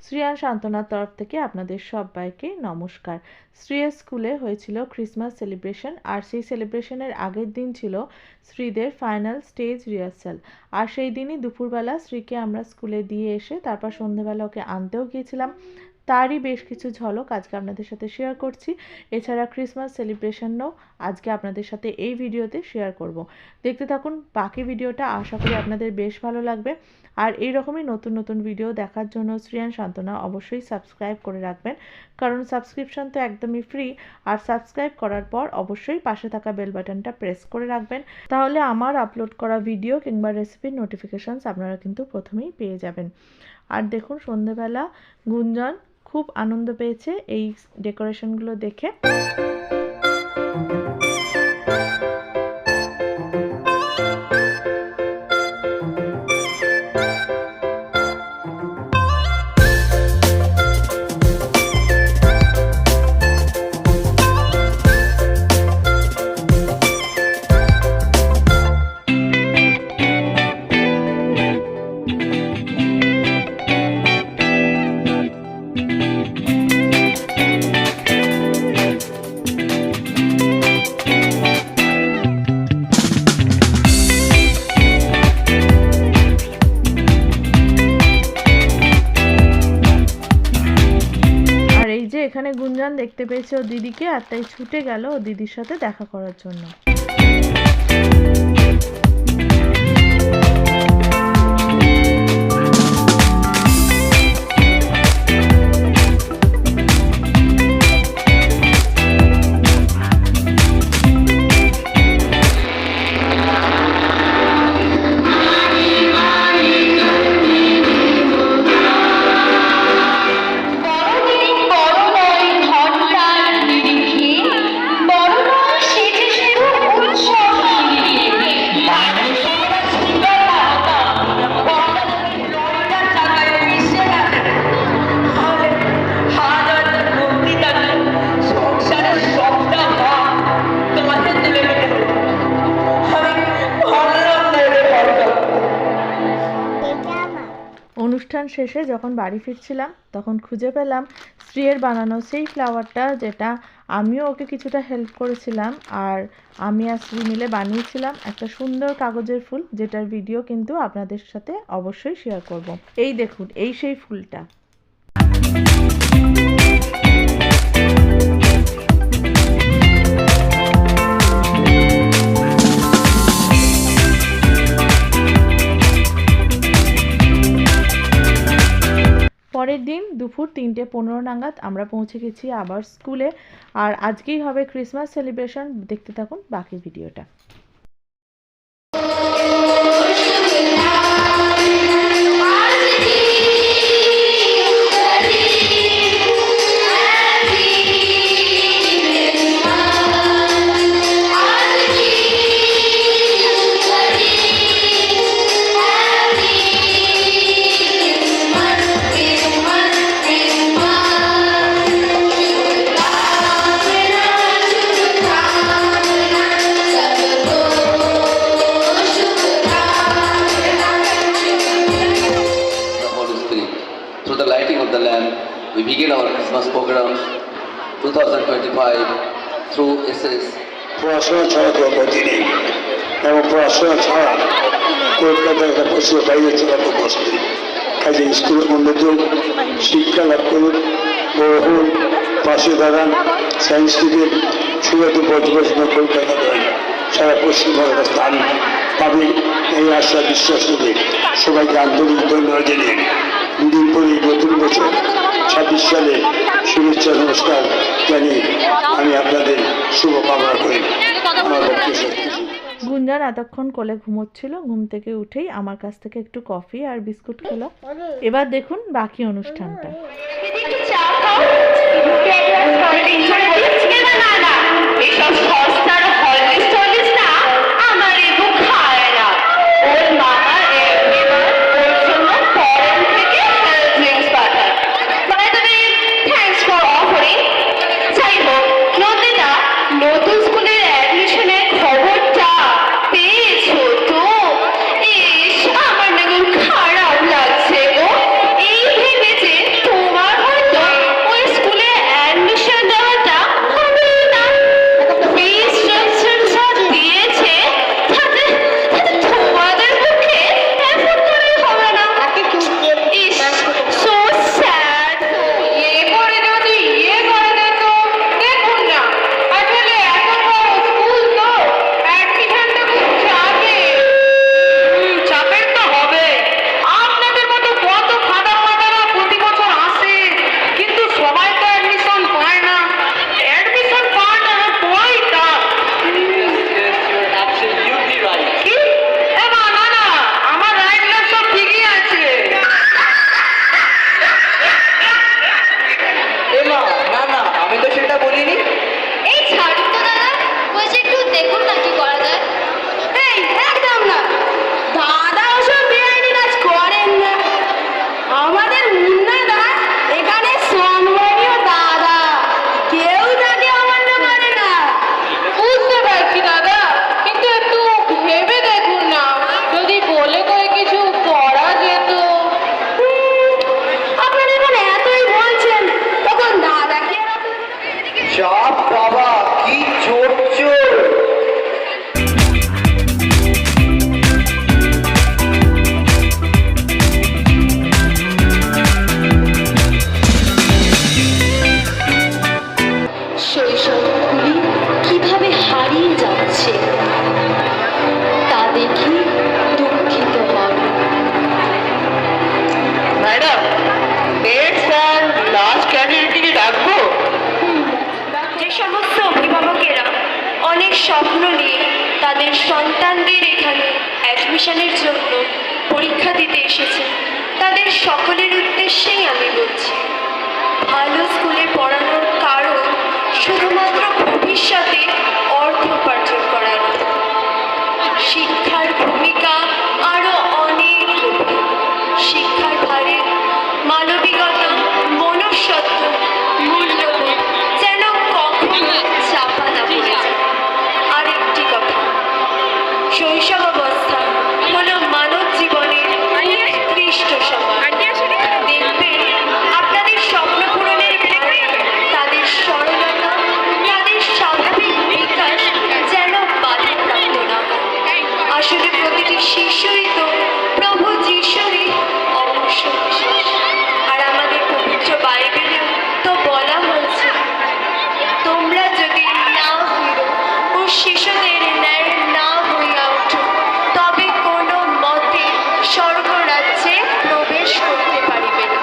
শ্রিয়ান সান্ত্বনার তরফ থেকে আপনাদের সবাইকে নমস্কার। শ্রিয়া স্কুলে হয়েছিল ক্রিসমাস সেলিব্রেশন, আর সেই সেলিব্রেশনের আগের দিন ছিল শ্রীদের ফাইনাল স্টেজ রিহার্সাল। আর সেই দিনই দুপুরবেলা শ্রীকে আমরা স্কুলে দিয়ে এসে তারপর সন্ধ্যেবেলা ওকে আনতেও গিয়েছিলাম। তারই বেশ কিছু ঝলক আজকে আপনাদের সাথে শেয়ার করছি। এছাড়া ক্রিসমাস সেলিব্রেশনও আজকে আপনাদের সাথে এই ভিডিওতে শেয়ার করব। দেখতে থাকুন বাকি ভিডিওটা, আশা করি আপনাদের বেশ ভালো লাগবে। আর এই রকমই নতুন নতুন ভিডিও দেখার জন্য শ্রিয়ান সান্ত্বনা অবশ্যই সাবস্ক্রাইব করে রাখবেন, কারণ সাবস্ক্রিপশন তো একদমই ফ্রি। আর সাবস্ক্রাইব করার পর অবশ্যই পাশে থাকা বেল বাটনটা প্রেস করে রাখবেন, তাহলে আমার আপলোড করা ভিডিও কিংবা রেসিপির নোটিফিকেশানস আপনারা কিন্তু প্রথমেই পেয়ে যাবেন। আর দেখুন সন্ধেবেলা গুঞ্জন খুব আনন্দ পেয়েছে এই ডেকোরেশনগুলো দেখে। এখানে গুঞ্জন দেখতে পেয়েছে ও দিদিকে, আর তাই ছুটে গেল ও দিদির সাথে দেখা করার জন্য। অনুষ্ঠান শেষে যখন বাড়ি ফিরছিলাম তখন খুঁজে পেলাম শ্রীয়ের বানানো সেই ফ্লাওয়ারটা, যেটা আমিও ওকে কিছুটা হেল্প করেছিলাম। আর আমি আর শ্রী মিলে বানিয়েছিলাম একটা সুন্দর কাগজের ফুল, যেটার ভিডিও কিন্তু আপনাদের সাথে অবশ্যই শেয়ার করব। এই দেখুন, এই সেই ফুলটা। পরের দিন দুপুর 3:15 নাগাদ আমরা পৌঁছে গেছি আবার স্কুলে। আর আজকেই হবে ক্রিসমাস সেলিব্রেশন। দেখতে থাকুন বাকি ভিডিওটা। We begin our Christmas program 2025 through SS. পড়াশোনা ছাড়া তো গতি নেই, এবং পড়াশোনা ছাড়া কলকাতার একটা পশুর বাইরে চলা তো কষ্ট। কাজে স্কুলের উন্নত শিক্ষা লাভ করুন, বড় হন, পাশে দাঁড়ান। সায়েন্স থেকে শুধু পর্যবেক্ষণ কলকাতা নয়, সারা পশ্চিমবঙ্গের স্থান পাবে এই আশা বিশ্বাস করে সবাইকে আন্তরিক ধন্যবাদ জানিয়ে দুদিন পরে নতুন বছর 26 সালে শুভেচ্ছা নমস্কার জানিয়ে আমি আপনাদের শুভকামনা করি। গুঞ্জন এতক্ষণ কোলে ঘুমোচ্ছিল, ঘুম থেকে উঠেই আমার কাছ থেকে একটু কফি আর বিস্কুট খেলো। এবার দেখুন বাকি অনুষ্ঠানটা। আমার না খারাপ লাগছে গো, এই ভেবেছে সমস্ত অভিভাবকেরা অনেক স্বপ্ন নিয়ে তাদের সন্তানদের এখানে অ্যাডমিশনের জন্য পরীক্ষা দিতে এসেছে, তাদের সকলের উদ্দেশ্যেই আমি বলছি, ভালো স্কুলে পড়ানোর কারণ শুধুমাত্র ভবিষ্যতে অর্থ উপার্জন করার নয়। শিক্ষার ভূমিকা আরও অনেক গভীর। শিক্ষার ভারে মানবিকতা, মনুষ্যত্ব, মূল্যবোধ যেন কখনো চাপা না পড়ে যায়। আর একটি কথা, শৈশব অবস্থা হলো মানব জীবনের উৎকৃষ্ট সময়। দেখবেন আপনাদের স্বপ্ন পূরণের ভেতরে তাদের সরলতা, তাদের স্বাভাবিক বিকাশ যেন বাধাপ্রাপ্ত না হয়। আসলে প্রতিটি শিশুই তো প্রভু যিশুরই অংশ বিশেষ। আর আমাদের পবিত্র বাইবেলেও তো বলা হয়েছে, তোমরা যদি না ফিরো ও শিশুদের ন্যায় না হইয়া ওঠো, তবে কোনো মতে স্বর্গরাজ্যে প্রবেশ করতে পারিবে না।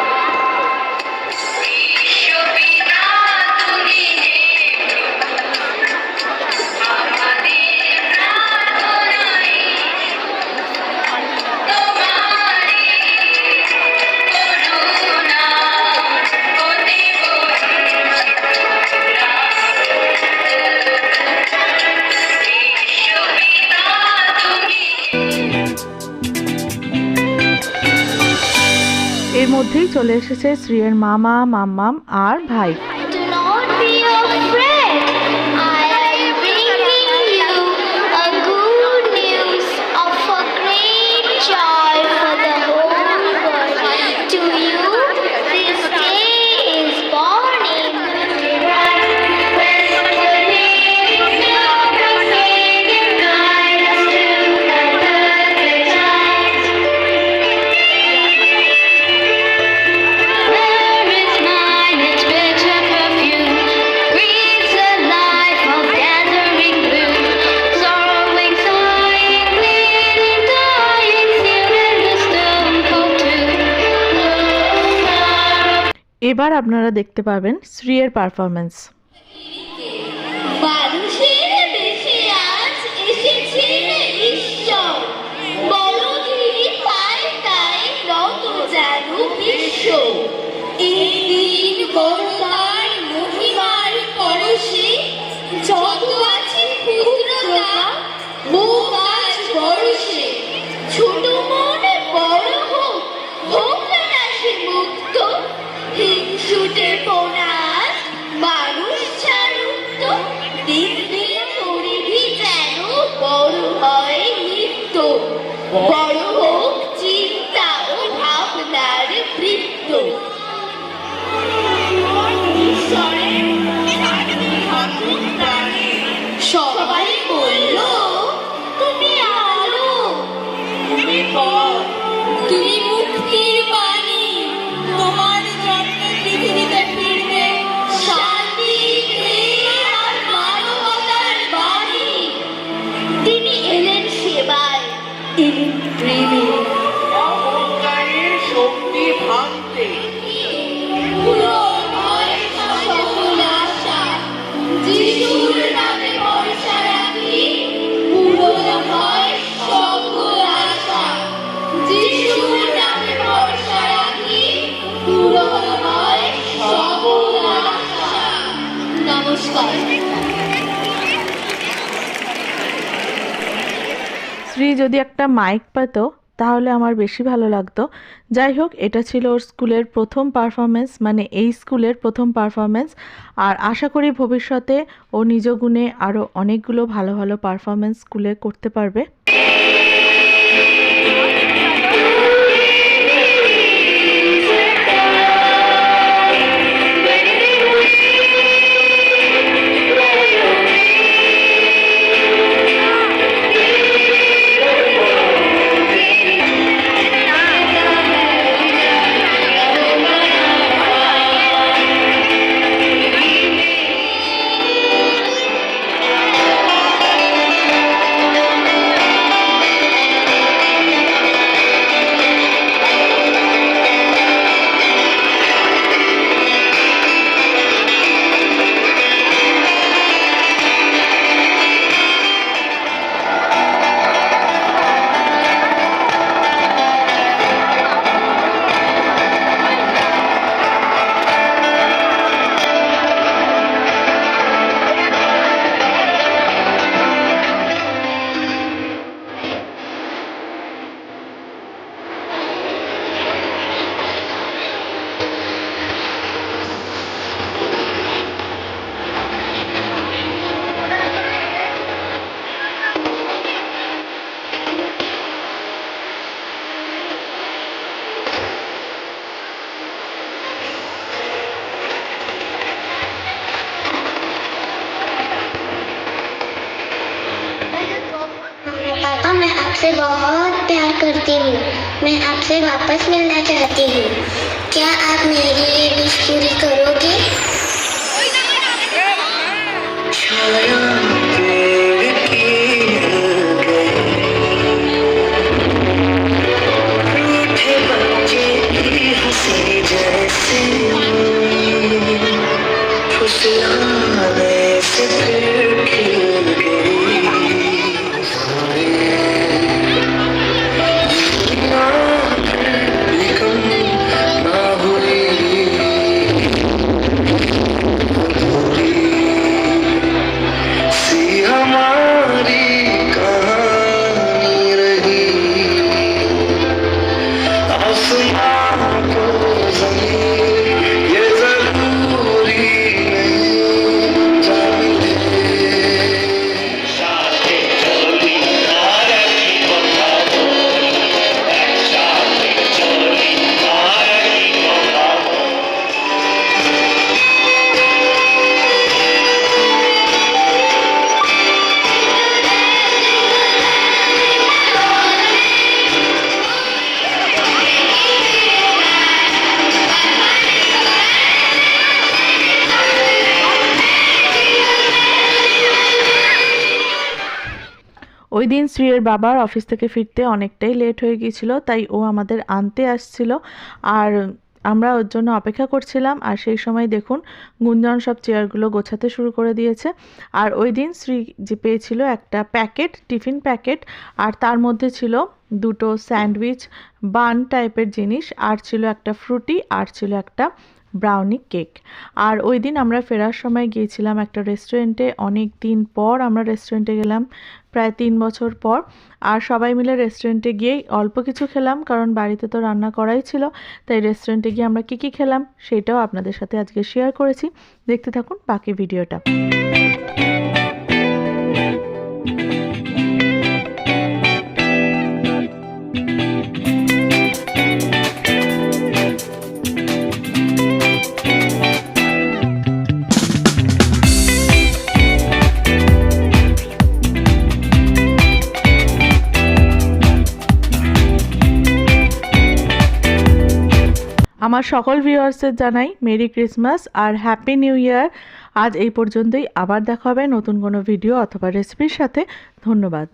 এর মধ্যেই চলে এসেছে শ্রীয়ের মামা, মাম্মাম আর ভাই। Do not be afraid. I am bringing you a good news of a great joy for the whole world. To you, this day is born in এবার আপনারা দেখতে পাবেন শ্রীয়ের পারফরমেন্স। মানুষের বেশে আজ এসেছে ঈশ্বর, বলো তিনি তাই তাই নত যেন বিশ্ব। এই দিন বড়তার মহিমার পরশে যত আছে ক্ষুদ্রতা হোক আজ বরষে। ছোট মনে বড় হোক, হোক না সে মুক্ত। হিংসুটে পোনাস মানুষ ছাড়ুক্ত, দেখবে পরিধি যেন বড় হয় নিত্য। বড় হোক চিন্তা ও ভাবনার বৃত্ত। সবাই বলল তুমি আলো, তুমি পথ, তুমি মুক্তির বাণী। তোমার জন্মে পৃথিবীতে ফিরবে শান্তি, প্রেম আর মানবতার বাণী। তিনি এলেন সেবায়, এলেন প্রেমে, অহংকারের শক্তি ভাঙতে। পূরণ হয় সকল আশা, যিশুর নামে ভরসা রাখি। পূরণ হয় সকল আশা, যিশুর নামে ভরসা রাখি। পূরণ হয় সকল আশা। নমস্কার। শ্রী যদি একটা মাইক পেত তাহলে আমার বেশি ভালো লাগতো। যাই হোক, এটা ছিল ওর স্কুলের প্রথম পারফরমেন্স, মানে এই স্কুলের প্রথম পারফরমেন্স। আর আশা করি ভবিষ্যতে ও নিজ গুণে আরও অনেকগুলো ভালো ভালো পারফরমেন্স স্কুলে করতে পারবে। आपसे बहुत प्यार करती हूँ। मैं आपसे वापस मिलना चाहती हूँ। क्या आप मेरी ये विश पूरी करोगे? ওই দিন শ্রীয়ের বাবার অফিস থেকে ফিরতে অনেকটাই লেট হয়ে গিয়েছিল, তাই ও আমাদের আনতে আসছিল আর আমরা ওর জন্য অপেক্ষা করছিলাম। আর সেই সময় দেখুন গুঞ্জন সব চেয়ারগুলো গোছাতে শুরু করে দিয়েছে। আর ওই দিন শ্রী যে পেয়েছিল একটা প্যাকেট, টিফিন প্যাকেট, আর তার মধ্যে ছিল দুটো স্যান্ডউইচ বান টাইপের জিনিস, আর ছিল একটা ফ্রুটি, আর ছিল একটা ব্রাউনি কেক। আর ওই দিন আমরা ফেরার সময় গিয়েছিলাম একটা রেস্টুরেন্টে। অনেক দিন পর আমরা রেস্টুরেন্টে গেলাম, প্রায় 3 বছর পর। আর সবাই মিলে রেস্টুরেন্টে গিয়েই অল্প কিছু খেলাম, কারণ বাড়িতে তো রান্না করাই ছিল। তাই রেস্টুরেন্টে গিয়ে আমরা কী কী খেলাম সেটাও আপনাদের সাথে আজকে শেয়ার করেছি। দেখতে থাকুন বাকি ভিডিওটা। আমার সকল ভিউয়ার্সদের জানাই মেরি ক্রিসমাস আর হ্যাপি নিউ ইয়ার। আজ এই পর্যন্তই, আবার দেখা হবে নতুন কোনো ভিডিও অথবা রেসিপির সাথে। ধন্যবাদ।